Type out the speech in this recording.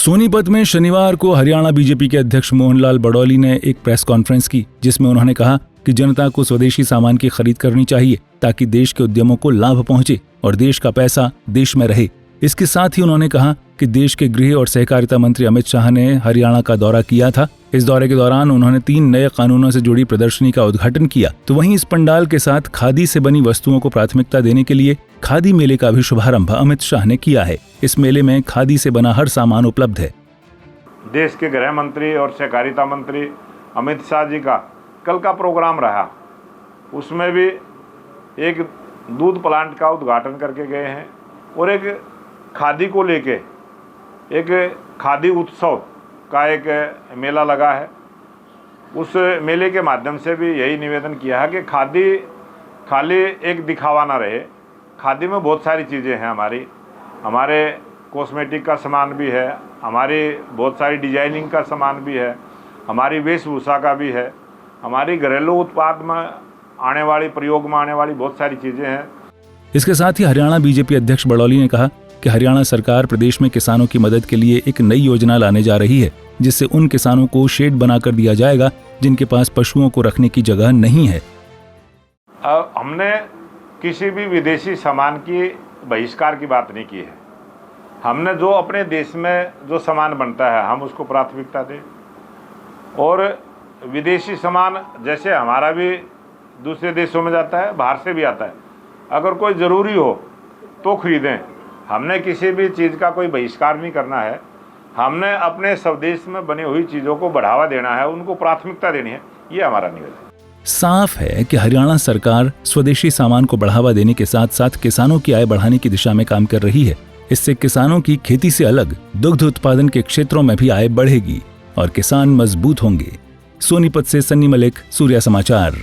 सोनीपत में शनिवार को हरियाणा बीजेपी के अध्यक्ष मोहनलाल बड़ौली ने एक प्रेस कॉन्फ्रेंस की, जिसमें उन्होंने कहा कि जनता को स्वदेशी सामान की खरीद करनी चाहिए ताकि देश के उद्यमों को लाभ पहुंचे और देश का पैसा देश में रहे। इसके साथ ही उन्होंने कहा कि देश के गृह और सहकारिता मंत्री अमित शाह ने हरियाणा का दौरा किया था। इस दौरे के दौरान उन्होंने 3 नए कानूनों से जुड़ी प्रदर्शनी का उद्घाटन किया। तो वहीं इस पंडाल के साथ खादी से बनी वस्तुओं को प्राथमिकता देने के लिए खादी मेले का भी शुभारंभ अमित शाह ने किया है। इस मेले में खादी से बना हर सामान उपलब्ध है। देश के गृह मंत्री और सहकारिता मंत्री अमित शाह जी का कल का प्रोग्राम रहा, उसमें भी एक दूध प्लांट का उद्घाटन करके गए हैं और एक खादी को लेके एक खादी उत्सव का एक मेला लगा है। उस मेले के माध्यम से भी यही निवेदन किया है कि खादी खाली एक दिखावा ना रहे। खादी में बहुत सारी चीज़ें हैं, हमारे कॉस्मेटिक का सामान भी है, हमारी बहुत सारी डिजाइनिंग का सामान भी है, हमारी वेशभूषा का भी है, हमारी घरेलू उत्पाद में आने वाली प्रयोग में आने वाली बहुत सारी चीज़ें हैं। इसके साथ ही हरियाणा बीजेपी अध्यक्ष बड़ौली ने कहा कि हरियाणा सरकार प्रदेश में किसानों की मदद के लिए एक नई योजना लाने जा रही है, जिससे उन किसानों को शेड बनाकर दिया जाएगा जिनके पास पशुओं को रखने की जगह नहीं है। हमने किसी भी विदेशी सामान की बहिष्कार की बात नहीं की है। हमने जो अपने देश में जो सामान बनता है हम उसको प्राथमिकता दें, और विदेशी सामान जैसे हमारा भी दूसरे देशों में जाता है, बाहर से भी आता है, अगर कोई ज़रूरी हो तो खरीदें। हमने किसी भी चीज़ का कोई बहिष्कार नहीं करना है। हमने अपने स्वदेश में बनी हुई चीज़ों को बढ़ावा देना है, उनको प्राथमिकता देनी है, ये हमारा निवेदन है। साफ है कि हरियाणा सरकार स्वदेशी सामान को बढ़ावा देने के साथ साथ किसानों की आय बढ़ाने की दिशा में काम कर रही है। इससे किसानों की खेती से अलग दुग्ध उत्पादन के क्षेत्रों में भी आय बढ़ेगी और किसान मजबूत होंगे। सोनीपत से सन्नी मलिक, सूर्या समाचार।